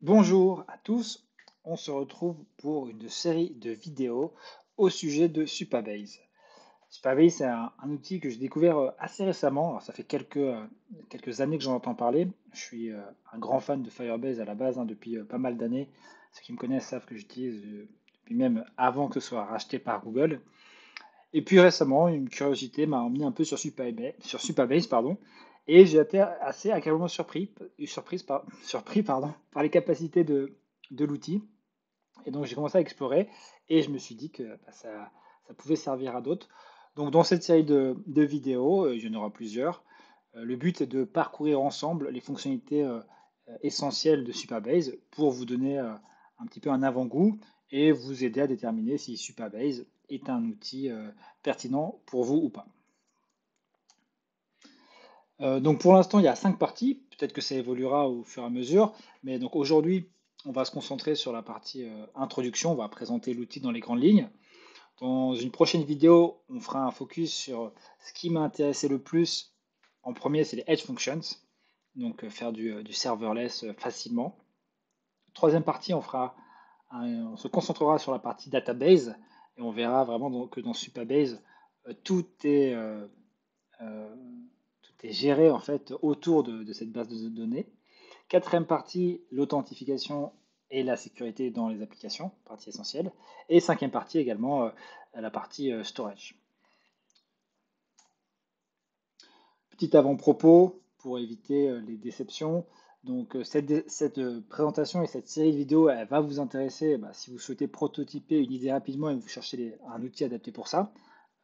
Bonjour à tous, on se retrouve pour une série de vidéos au sujet de Supabase. Supabase, c'est un outil que j'ai découvert assez récemment. Alors, ça fait quelques années que j'en entends parler. Je suis un grand fan de Firebase à la base, hein, depuis pas mal d'années. Ceux qui me connaissent savent que j'utilise depuis même avant que ce soit racheté par Google. Et puis récemment, une curiosité m'a mis un peu sur Supabase, pardon, et j'ai été assez agréablement surpris, pardon, par les capacités de l'outil. Et donc j'ai commencé à explorer et je me suis dit que ça pouvait servir à d'autres. Donc dans cette série de vidéos, il y en aura plusieurs. Le but est de parcourir ensemble les fonctionnalités essentielles de Supabase pour vous donner un petit peu un avant-goût et vous aider à déterminer si Supabase est un outil pertinent pour vous ou pas. Donc pour l'instant, il y a 5 parties. Peut-être que ça évoluera au fur et à mesure. Mais donc aujourd'hui, on va se concentrer sur la partie introduction. On va présenter l'outil dans les grandes lignes. Dans une prochaine vidéo, on fera un focus sur ce qui m'a intéressé le plus. En premier, c'est les Edge Functions. Donc faire du serverless facilement. Troisième partie, on se concentrera sur la partie database. Et on verra vraiment que dans Supabase, tout est euh, tout est géré en fait autour de cette base de données. Quatrième partie, l'authentification et la sécurité dans les applications, partie essentielle. Et cinquième partie également, la partie storage. Petit avant-propos pour éviter les déceptions. Donc cette présentation et cette série de vidéos, elle va vous intéresser si vous souhaitez prototyper une idée rapidement et que vous cherchez un outil adapté pour ça.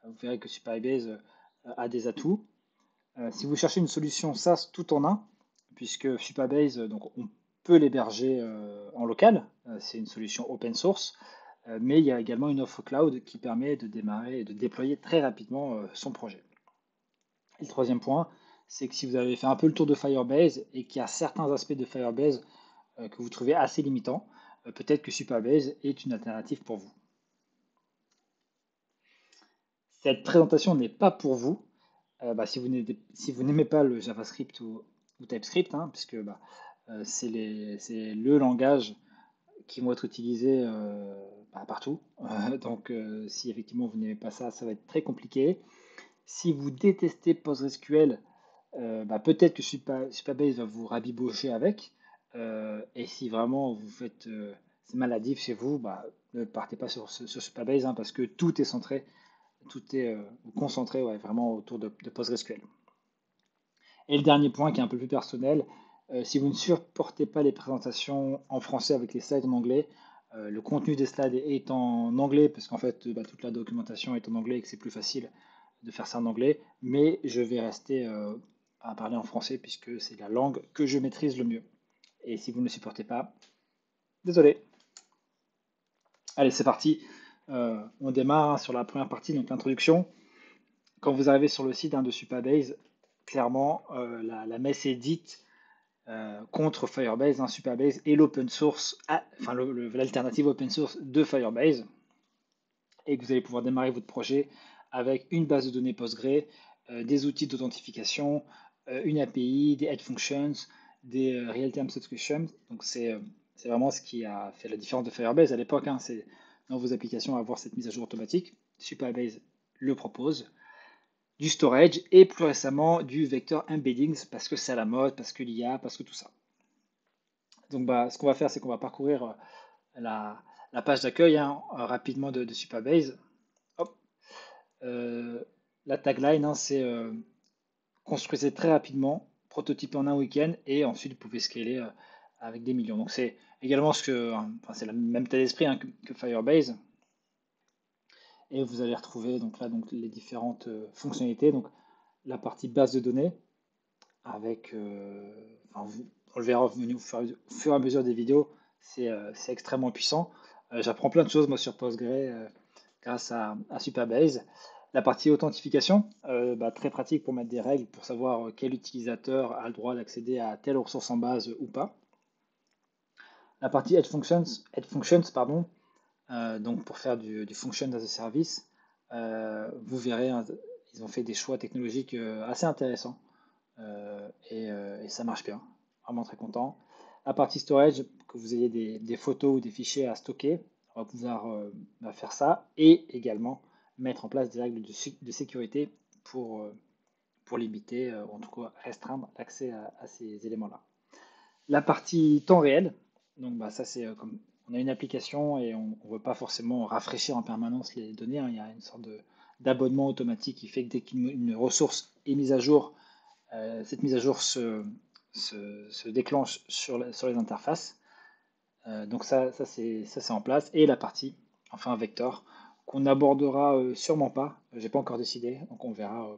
Vous verrez que Supabase a des atouts. Si vous cherchez une solution SaaS tout en un, puisque Supabase, donc on peut l'héberger en local, c'est une solution open source, mais il y a également une offre cloud qui permet de démarrer et de déployer très rapidement son projet. Et le troisième point, c'est que si vous avez fait un peu le tour de Firebase et qu'il y a certains aspects de Firebase que vous trouvez assez limitants, peut-être que Supabase est une alternative pour vous. Cette présentation n'est pas pour vous, si vous n'aimez pas le JavaScript ou TypeScript, hein, puisque c'est le langage qui vont être utilisés partout. Donc, si effectivement vous n'aimez pas ça, ça va être très compliqué. Si vous détestez PostgreSQL, peut-être que Supabase va vous rabibocher avec. Et si vraiment vous faites c'est maladif chez vous, ne partez pas sur Supabase, hein, parce que tout est concentré, ouais, vraiment autour de PostgreSQL. Et le dernier point qui est un peu plus personnel, si vous ne supportez pas les présentations en français avec les slides en anglais, le contenu des slides est en anglais parce qu'en fait toute la documentation est en anglais et que c'est plus facile de faire ça en anglais, mais je vais rester à parler en français puisque c'est la langue que je maîtrise le mieux. Et si vous ne le supportez pas, désolé. Allez, c'est parti. On démarre, hein, sur la première partie, donc l'introduction. Quand vous arrivez sur le site, hein, de Supabase, clairement, la messe est dite contre Firebase, hein, Supabase et l'open source, enfin l'alternative open source de Firebase, et que vous allez pouvoir démarrer votre projet avec une base de données Postgre, des outils d'authentification, une API, des Edge Functions, des Real-Time Subscriptions. Donc c'est vraiment ce qui a fait la différence de Firebase à l'époque, hein, c'est dans vos applications avoir cette mise à jour automatique. Supabase le propose. Du storage et plus récemment du vector embeddings parce que c'est à la mode, parce que l'IA, parce que tout ça. Donc ce qu'on va faire, c'est qu'on va parcourir la page d'accueil, hein, rapidement de Supabase. Hop. Euh, la tagline, hein, c'est construisez très rapidement, prototypez en un week-end et ensuite vous pouvez scaler avec des millions. Donc c'est également c'est le même état d'esprit, hein, que Firebase. Et vous allez retrouver donc là donc les différentes fonctionnalités. Donc la partie base de données avec, on le verra au fur et à mesure des vidéos, c'est extrêmement puissant. J'apprends plein de choses moi sur Postgre grâce à Supabase. La partie authentification, très pratique pour mettre des règles pour savoir quel utilisateur a le droit d'accéder à telle ressource en base ou pas. La partie Edge Functions, pardon, donc pour faire du Function as a Service, vous verrez, hein, ils ont fait des choix technologiques assez intéressants, et ça marche bien. Vraiment très content. La partie storage, que vous ayez des photos ou des fichiers à stocker, on va pouvoir faire ça et également mettre en place des règles de sécurité pour, euh, pour limiter, ou en tout cas restreindre l'accès à ces éléments-là. La partie temps réel, donc bah, ça c'est comme on a une application et on ne veut pas forcément rafraîchir en permanence les données, hein. Il y a une sorte d'abonnement automatique qui fait que dès qu'une ressource est mise à jour, cette mise à jour se déclenche sur les interfaces. Donc ça c'est en place. Et la partie, enfin vector, qu'on n'abordera sûrement pas. J'ai pas encore décidé, donc on verra.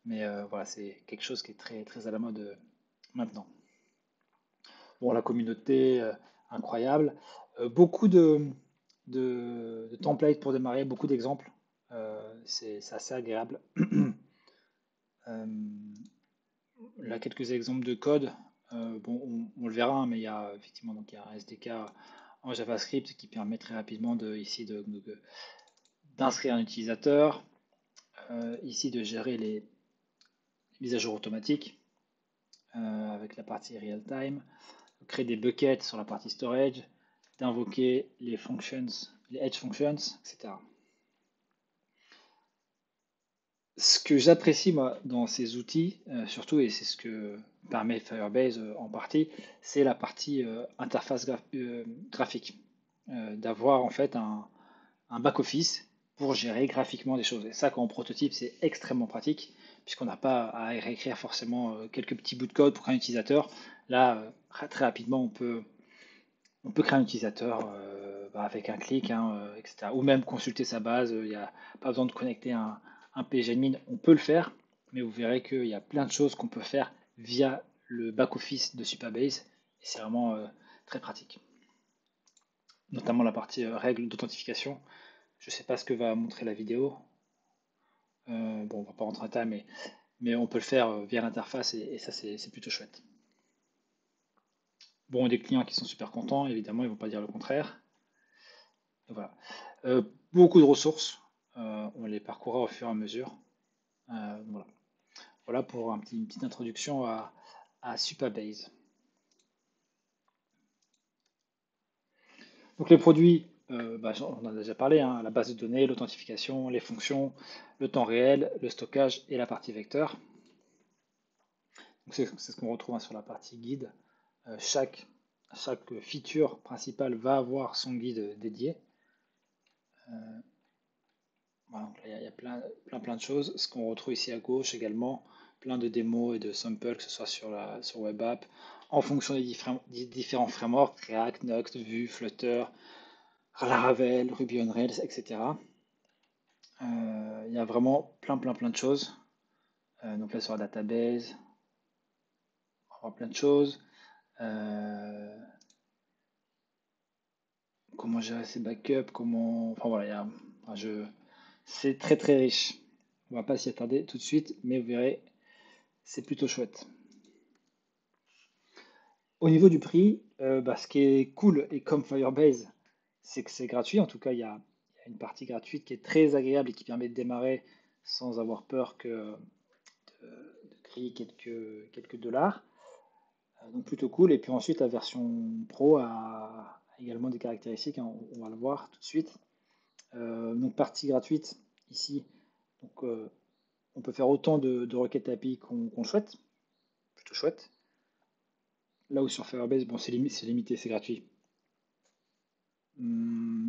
Mais voilà, c'est quelque chose qui est très, très à la mode maintenant. Bon, la communauté, incroyable. Beaucoup de templates pour démarrer, beaucoup d'exemples. C'est assez agréable. Euh, Là, quelques exemples de code. Bon, on le verra, hein, mais il y a effectivement donc, il y a un SDK en JavaScript qui permet très rapidement ici d'inscrire un utilisateur, ici de gérer les mises à jour automatiques avec la partie real-time, créer des buckets sur la partie storage, d'invoquer les functions, les edge functions, etc. Ce que j'apprécie moi dans ces outils, surtout, et c'est ce que permet Firebase en partie, c'est la partie interface graphique. D'avoir en fait un back-office pour gérer graphiquement des choses. Et ça, quand on prototype, c'est extrêmement pratique, puisqu'on n'a pas à réécrire forcément quelques petits bouts de code pour un utilisateur. Là, très rapidement, on peut créer un utilisateur avec un clic, hein, etc. Ou même consulter sa base. Il n'y a pas besoin de connecter un PGadmin. On peut le faire, mais vous verrez qu'il y a plein de choses qu'on peut faire via le back-office de Supabase. Et c'est vraiment très pratique. Notamment la partie règles d'authentification. Je ne sais pas ce que va montrer la vidéo. Bon, on ne va pas rentrer en détail, mais on peut le faire via l'interface et ça, c'est plutôt chouette. Bon, des clients qui sont super contents, évidemment, ils ne vont pas dire le contraire. Voilà. Euh, Beaucoup de ressources, on les parcourra au fur et à mesure. Voilà. Voilà pour une petite introduction à Supabase. Donc les produits, on en a déjà parlé, hein, la base de données, l'authentification, les fonctions, le temps réel, le stockage et la partie vecteur. C'est ce qu'on retrouve, hein, sur la partie guide. Chaque feature principale va avoir son guide dédié. Voilà, donc là, il y a plein de choses. Ce qu'on retrouve ici à gauche également, plein de démos et de samples, que ce soit sur Web App, en fonction des différents frameworks, React, Next, Vue, Flutter, Laravel, Ruby on Rails, etc. Il y a vraiment plein de choses. Donc là, sur la database, on voit plein de choses. Comment gérer ses backups, enfin voilà, c'est très très riche. On va pas s'y attarder tout de suite, mais vous verrez, c'est plutôt chouette. Au niveau du prix, ce qui est cool et comme Firebase, c'est que c'est gratuit. En tout cas, il y a une partie gratuite qui est très agréable et qui permet de démarrer sans avoir peur de créer quelques dollars. Donc plutôt cool. Et puis ensuite, la version Pro a également des caractéristiques, hein, on va le voir tout de suite. Donc partie gratuite ici. Donc on peut faire autant de requêtes API qu'on souhaite. Plutôt chouette. Là où sur Firebase, bon, c'est limité, c'est gratuit.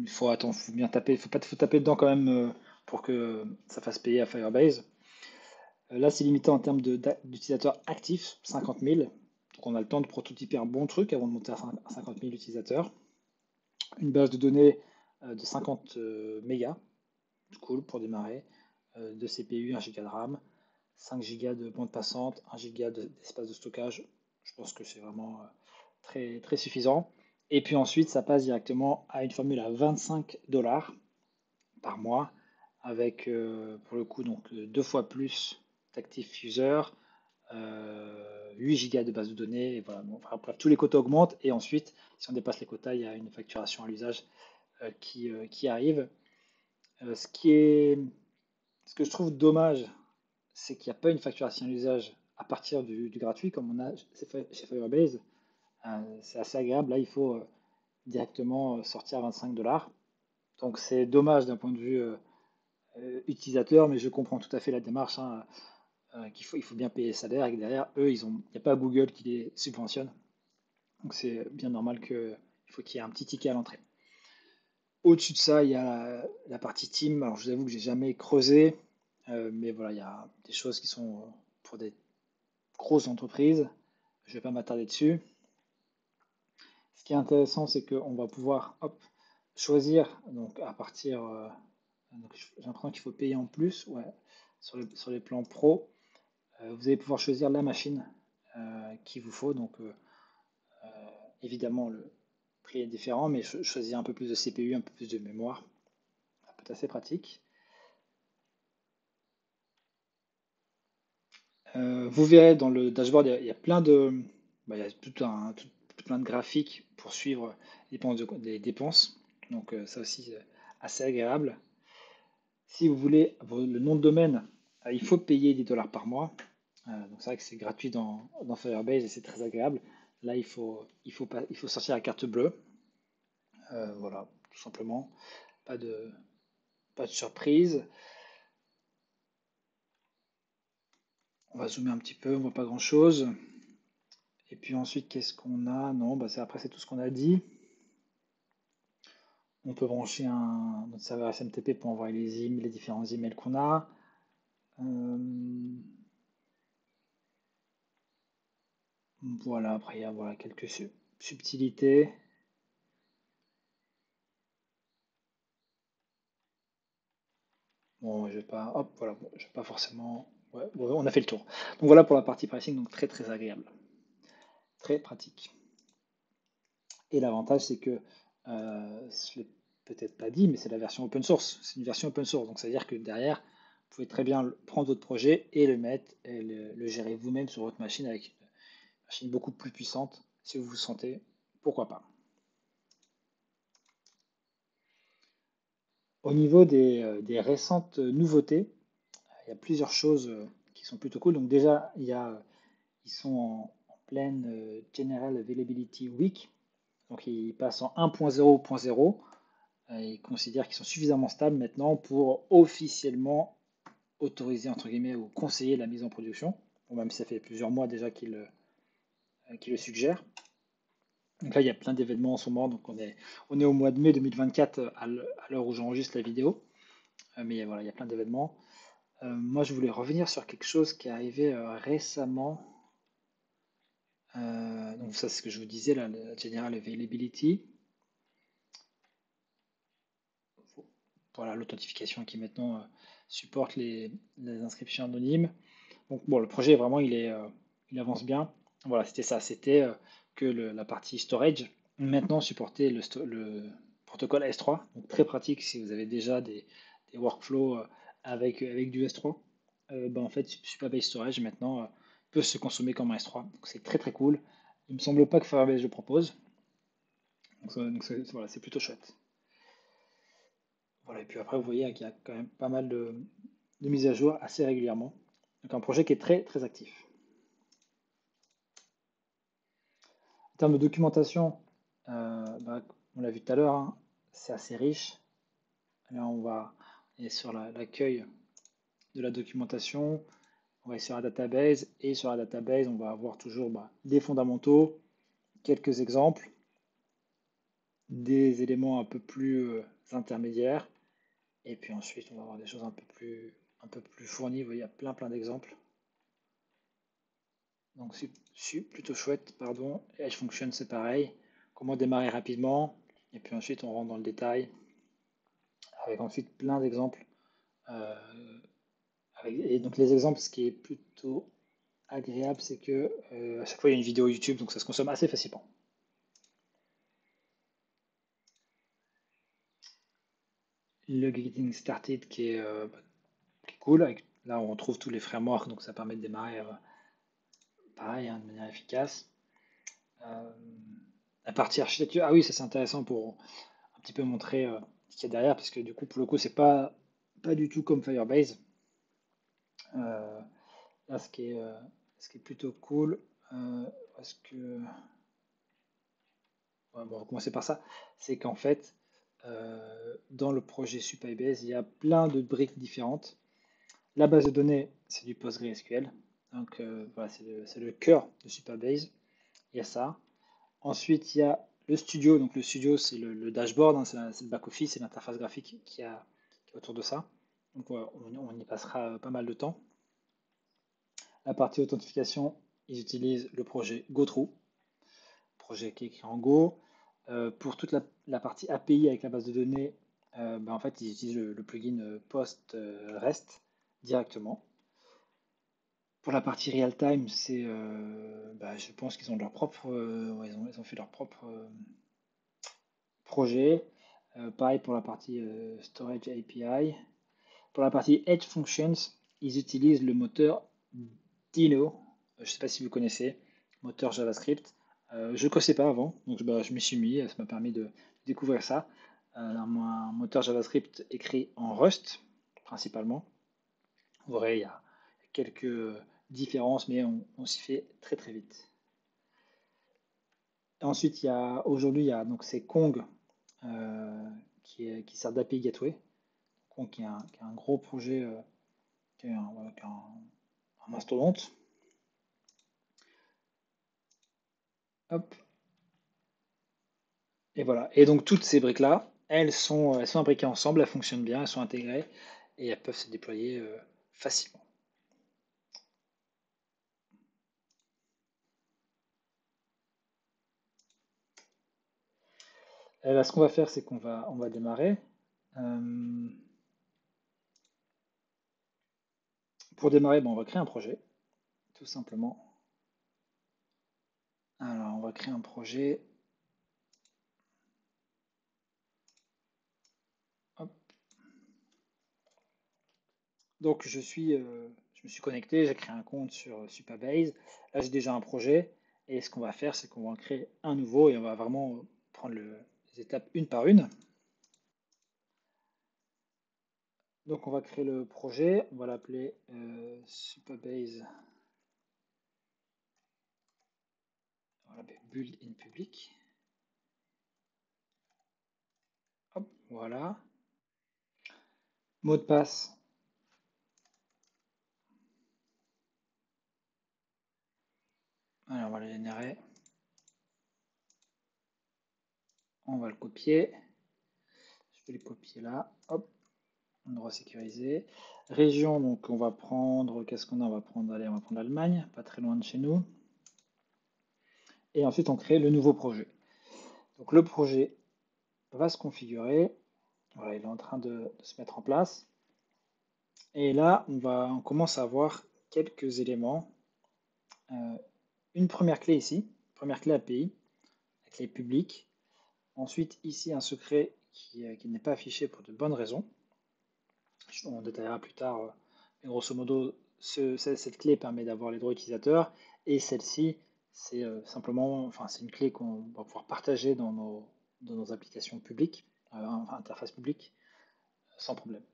Faut bien taper, faut taper dedans quand même pour que ça fasse payer à Firebase. Là, c'est limité en termes d'utilisateurs actifs, 50 000. Donc on a le temps de prototyper un bon truc avant de monter à 50 000 utilisateurs. Une base de données de 50 mégas, cool pour démarrer. De CPU, 1 Go de RAM, 5 Go de bande passante, 1 Go d'espace de stockage. Je pense que c'est vraiment très, très suffisant. Et puis ensuite, ça passe directement à une formule à 25 $ par mois, avec pour le coup donc 2 fois plus d'actifs user, 8 Go de base de données, et voilà. Bon, bref, tous les quotas augmentent, et ensuite, si on dépasse les quotas, il y a une facturation à l'usage qui arrive. Ce que je trouve dommage, c'est qu'il n'y a pas une facturation à l'usage à partir du gratuit, comme on a chez Firebase. C'est assez agréable. Là, il faut directement sortir à 25 $. Donc c'est dommage d'un point de vue utilisateur, mais je comprends tout à fait la démarche, hein, il faut bien payer les salaires et que derrière, eux, il n'y a pas Google qui les subventionne. Donc c'est bien normal il faut qu'il y ait un petit ticket à l'entrée. Au-dessus de ça, il y a la partie team. Alors je vous avoue que j'ai jamais creusé, mais voilà, il y a des choses qui sont pour des grosses entreprises. Je ne vais pas m'attarder dessus. Ce qui est intéressant, c'est qu'on va pouvoir hop, choisir donc à partir. Donc j'ai l'impression qu'il faut payer en plus, ouais, sur les plans pro. Vous allez pouvoir choisir la machine qu'il vous faut. Donc évidemment, le prix est différent, mais choisir un peu plus de CPU, un peu plus de mémoire, ça peut être assez pratique. Vous verrez dans le dashboard, il y a plein il y a plein de graphiques pour suivre les dépenses. Donc ça aussi, assez agréable. Si vous voulez le nom de domaine, il faut payer 10 dollars par mois. Donc c'est vrai que c'est gratuit dans Firebase et c'est très agréable. Là, il faut sortir la carte bleue. Voilà, tout simplement. Pas de, pas de surprise. On va zoomer un petit peu, on voit pas grand-chose. Et puis ensuite, qu'est-ce qu'on a? Non, bah après c'est tout ce qu'on a dit. On peut brancher notre serveur SMTP pour envoyer les différents emails qu'on a. Euh, voilà, après il y a voilà, quelques subtilités. Bon, je vais pas, hop, voilà, bon, je vais pas forcément. Ouais, on a fait le tour. Donc voilà pour la partie pricing, donc très très agréable, très pratique. Et l'avantage, c'est que, je l'ai peut-être pas dit, mais c'est la version open source. C'est une version open source, donc c'est-à-dire que derrière, vous pouvez très bien prendre votre projet et le mettre et le gérer vous-même sur votre machine avec une machine beaucoup plus puissante, si vous vous sentez, pourquoi pas. Au niveau des récentes nouveautés, il y a plusieurs choses qui sont plutôt cool. Donc déjà, ils sont en pleine General Availability Week. Donc ils passent en 1.0.0. Ils considèrent qu'ils sont suffisamment stables maintenant pour officiellement autoriser, entre guillemets, ou conseiller la mise en production. Bon, même si ça fait plusieurs mois déjà qu'ils le suggèrent. Donc là, il y a plein d'événements en ce moment. Donc on est au mois de mai 2024 à l'heure où j'enregistre la vidéo. Mais voilà, il y a plein d'événements. Moi, je voulais revenir sur quelque chose qui est arrivé récemment. Donc ça, c'est ce que je vous disais, la General Availability. Voilà, l'authentification qui maintenant supporte les inscriptions anonymes. Donc bon, le projet vraiment, il avance bien. Voilà, c'était ça, c'était que la partie storage maintenant supportait le protocole S3. Donc très pratique si vous avez déjà des workflows avec du S3. En fait, Supabase Storage maintenant peut se consommer comme un S3. Donc c'est très très cool. Il me semble pas que Firebase le propose. Voilà, c'est plutôt chouette. Voilà, et puis après, vous voyez qu'il y a quand même pas mal de mises à jour assez régulièrement. Donc un projet qui est très très actif. En termes de documentation, on l'a vu tout à l'heure, hein, c'est assez riche. Là, on est sur l'accueil de la documentation, on va être sur la database, et sur la database, on va avoir toujours des fondamentaux, quelques exemples, des éléments un peu plus intermédiaires, et puis ensuite, on va avoir des choses un peu plus fournies. Vous voyez, il y a plein d'exemples. Donc c'est plutôt chouette, pardon. Edge Function, c'est pareil. Comment démarrer rapidement. Et puis ensuite, on rentre dans le détail avec ensuite plein d'exemples. Euh, et donc les exemples, ce qui est plutôt agréable, c'est que à chaque fois, il y a une vidéo YouTube, donc ça se consomme assez facilement. Le Getting Started qui est cool. Là, on retrouve tous les frameworks, donc ça permet de démarrer pareil, hein, de manière efficace. Euh, la partie architecture, ah oui, ça c'est intéressant pour un petit peu montrer ce qu'il y a derrière, parce que du coup, pour le coup, c'est pas du tout comme Firebase. Euh, Là, ce qui est plutôt cool, est-ce que on va commencer par ça, c'est qu'en fait, dans le projet Supabase, il y a plein de briques différentes. La base de données, c'est du PostgreSQL. Donc voilà, c'est le cœur de Supabase. Il y a ça. Ensuite, il y a le studio. Donc le studio, c'est le dashboard, hein, c'est le back-office, c'est l'interface graphique qui est autour de ça. Donc voilà, on y passera pas mal de temps. La partie authentification, ils utilisent le projet GoTrue, projet qui est écrit en Go. Pour toute la partie API avec la base de données, en fait, ils utilisent le plugin Post REST directement. Pour la partie real-time, je pense qu'ils ont leur propre, ouais, ils ont fait leur propre projet. Pareil pour la partie Storage API. Pour la partie Edge Functions, ils utilisent le moteur Dino. Je ne sais pas si vous connaissez, moteur JavaScript. Je ne connaissais pas avant, donc je m'y suis mis, ça m'a permis de découvrir ça. Un moteur JavaScript écrit en Rust, principalement. Vous verrez, il y a quelques différences, mais on s'y fait très très vite. Ensuite, aujourd'hui, il y a donc c'est Kong qui sert d'API Gateway. Kong qui est un gros projet, qui est un mastodonte. Hop. Et voilà. Et donc toutes ces briques-là, elles sont imbriquées ensemble, elles fonctionnent bien, elles sont intégrées et elles peuvent se déployer facilement. Et là, ce qu'on va faire, c'est qu'on va démarrer. Euh, pour démarrer, on va créer un projet, tout simplement. Alors, on va créer un projet. Hop. Donc, je me suis connecté, j'ai créé un compte sur Supabase. Là, j'ai déjà un projet. Et ce qu'on va faire, c'est qu'on va en créer un nouveau et on va vraiment prendre les étapes une par une. Donc, on va créer le projet. On va l'appeler Supabase. On va l'appeler Build in Public. Hop, voilà. Mot de passe. Alors, on va le générer. On va le copier. Je peux le copier là. Hop, endroit sécurisé. Région, donc on va prendre, qu'est-ce qu'on a? On va prendre, allez, on va prendre l'Allemagne, pas très loin de chez nous. Et ensuite, on crée le nouveau projet. Donc le projet va se configurer. Voilà, il est en train de se mettre en place. Et là, on commence à avoir quelques éléments. Une première clé ici, première clé API, la clé publique. Ensuite, ici, un secret qui n'est pas affiché pour de bonnes raisons. On détaillera plus tard. Mais grosso modo, cette clé permet d'avoir les droits utilisateurs. Et celle-ci, c'est simplement, enfin, c'est une clé qu'on va pouvoir partager dans nos applications publiques, interface publique, sans problème.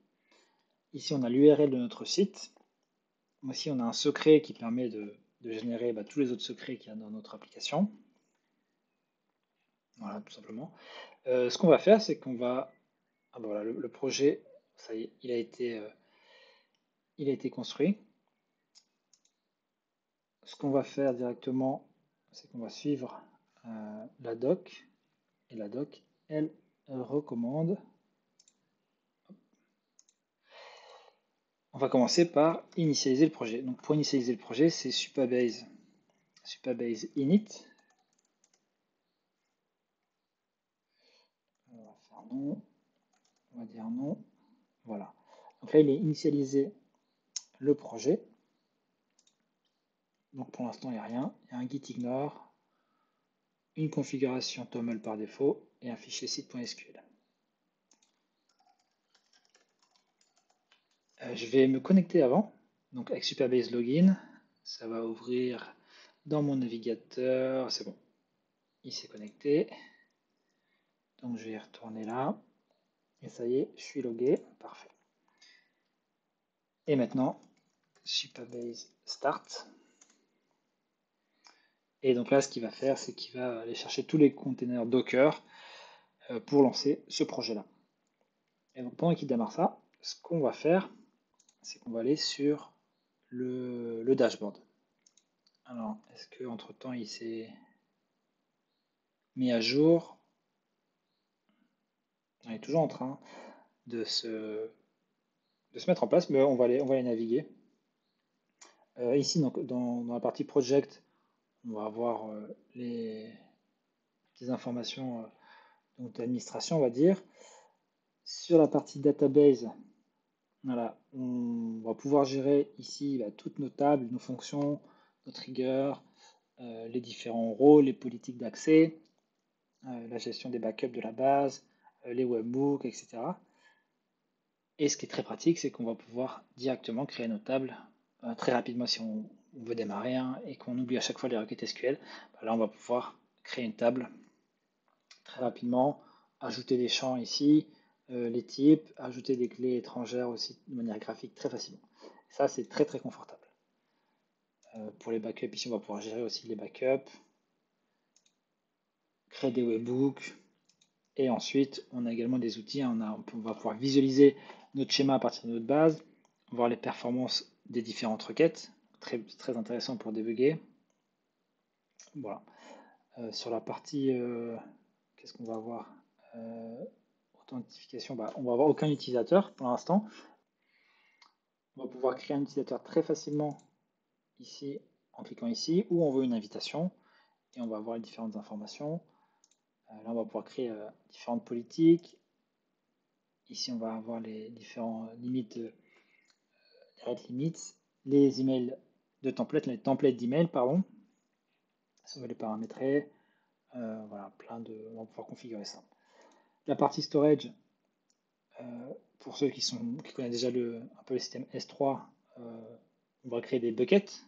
Ici, on a l'URL de notre site. Ici, on a un secret qui permet de générer tous les autres secrets qu'il y a dans notre application. Voilà, tout simplement. Ce qu'on va faire, c'est qu'on va... Ah, ben voilà, le projet, ça y est, il a été construit. Ce qu'on va faire directement, c'est qu'on va suivre la doc. Et la doc, elle recommande. On va commencer par initialiser le projet. Donc pour initialiser le projet, c'est Supabase init. On va faire non. On va dire non. Voilà. Donc là, il est initialisé le projet. Donc pour l'instant, il n'y a rien. Il y a un git ignore, une configuration toml par défaut et un fichier site.sql. Je vais me connecter avant. Donc avec Supabase Login, ça va ouvrir dans mon navigateur. C'est bon, il s'est connecté. Donc je vais retourner là. Et ça y est, je suis logué. Parfait. Et maintenant, Supabase Start. Et donc là, ce qu'il va faire, c'est qu'il va aller chercher tous les containers Docker pour lancer ce projet-là. Et donc pendant qu'il démarre ça, ce qu'on va faire, c'est qu'on va aller sur le dashboard. Alors, est-ce que entre-temps il s'est mis à jour? Il est toujours en train de se, de se mettre en place, mais on va aller naviguer. Ici, donc, dans la partie project, on va avoir les informations d'administration, on va dire. Sur la partie database, voilà, on va pouvoir gérer ici toutes nos tables, nos fonctions, nos triggers, les différents rôles, les politiques d'accès, la gestion des backups de la base, les webhooks, etc. Et ce qui est très pratique, c'est qu'on va pouvoir directement créer nos tables très rapidement si on veut démarrer et qu'on oublie à chaque fois les requêtes SQL. Là, on va pouvoir créer une table très rapidement, ajouter des champs ici, les types, ajouter des clés étrangères aussi de manière graphique très facilement. Ça, c'est très très confortable. Pour les backups, ici, on va pouvoir gérer aussi les backups, créer des webhooks, et ensuite, on a également des outils. On va pouvoir visualiser notre schéma à partir de notre base, voir les performances des différentes requêtes. Très, très intéressant pour débugger. Voilà. Sur la partie, qu'est-ce qu'on va avoir? Authentification, on va avoir aucun utilisateur pour l'instant. On va pouvoir créer un utilisateur très facilement ici en cliquant ici, ou on veut une invitation et on va avoir les différentes informations. Là, on va pouvoir créer différentes politiques. Ici, on va avoir les différentes limites, les rate limits, les emails de template, les templates d'email, pardon. Ça va les paramétrer. Voilà, on va pouvoir configurer ça. La partie storage, pour ceux qui connaissent déjà un peu le système S3, on va créer des buckets.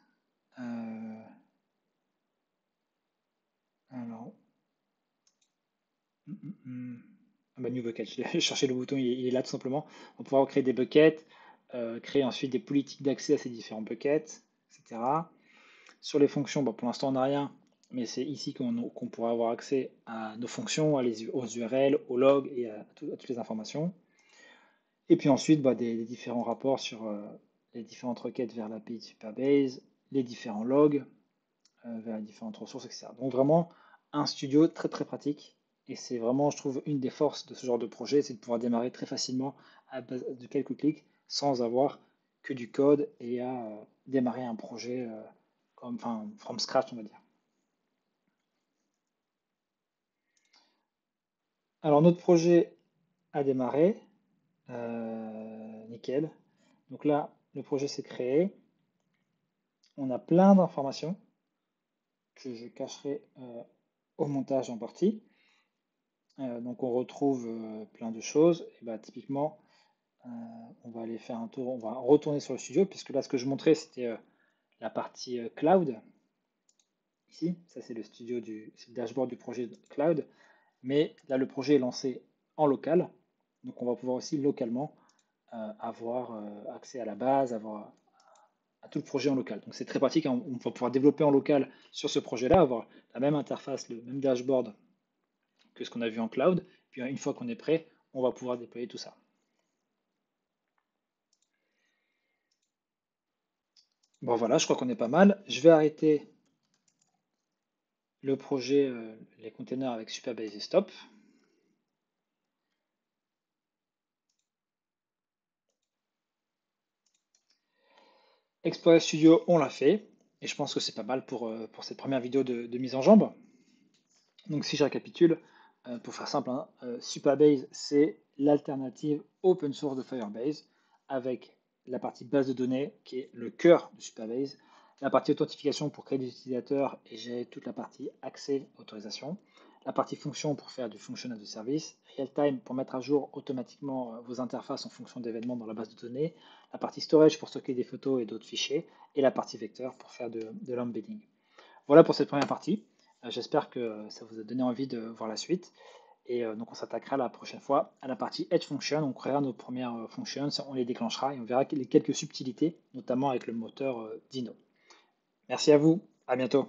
Alors, new bucket, j'ai cherché le bouton, il est là tout simplement. On va pouvoir créer des buckets, créer ensuite des politiques d'accès à ces différents buckets, etc. Sur les fonctions, pour l'instant on n'a rien, mais c'est ici qu'on pourra avoir accès à nos fonctions, aux URL, aux logs et à toutes les informations. Et puis ensuite, des différents rapports sur les différentes requêtes vers l'API de Supabase, les différents logs vers les différentes ressources, etc. Donc vraiment un studio très très pratique. Et c'est vraiment, je trouve, une des forces de ce genre de projet, c'est de pouvoir démarrer très facilement à base de quelques clics sans avoir que du code et à démarrer un projet from scratch, on va dire. Alors notre projet a démarré, nickel. Donc là, le projet s'est créé. On a plein d'informations que je cacherai au montage en partie. Donc on retrouve plein de choses. Et typiquement, on va aller faire un tour, on va retourner sur le studio, puisque là ce que je montrais c'était la partie cloud. Ici, ça c'est le studio c'est le dashboard du projet cloud. Mais là le projet est lancé en local. Donc on va pouvoir aussi localement avoir accès à la base, avoir à tout le projet en local. Donc c'est très pratique, on va pouvoir développer en local sur ce projet-là, avoir la même interface, le même dashboard que ce qu'on a vu en cloud. Puis une fois qu'on est prêt, on va pouvoir déployer tout ça. Bon voilà, je crois qu'on est pas mal. Je vais arrêter le projet, les containers avec Supabase et stop. Explorer Studio, on l'a fait. Et je pense que c'est pas mal pour cette première vidéo de mise en jambe. Donc si je récapitule, pour faire simple, Supabase, c'est l'alternative open source de Firebase avec la partie base de données qui est le cœur de Supabase, la partie authentification pour créer des utilisateurs et gérer toute la partie accès, autorisation, la partie fonction pour faire du function as a service, real-time pour mettre à jour automatiquement vos interfaces en fonction d'événements dans la base de données, la partie storage pour stocker des photos et d'autres fichiers, et la partie vecteur pour faire de l'embedding. Voilà pour cette première partie. J'espère que ça vous a donné envie de voir la suite. Et donc on s'attaquera la prochaine fois à la partie Edge Function. On créera nos premières functions, on les déclenchera et on verra les quelques subtilités, notamment avec le moteur Dino. Merci à vous, à bientôt.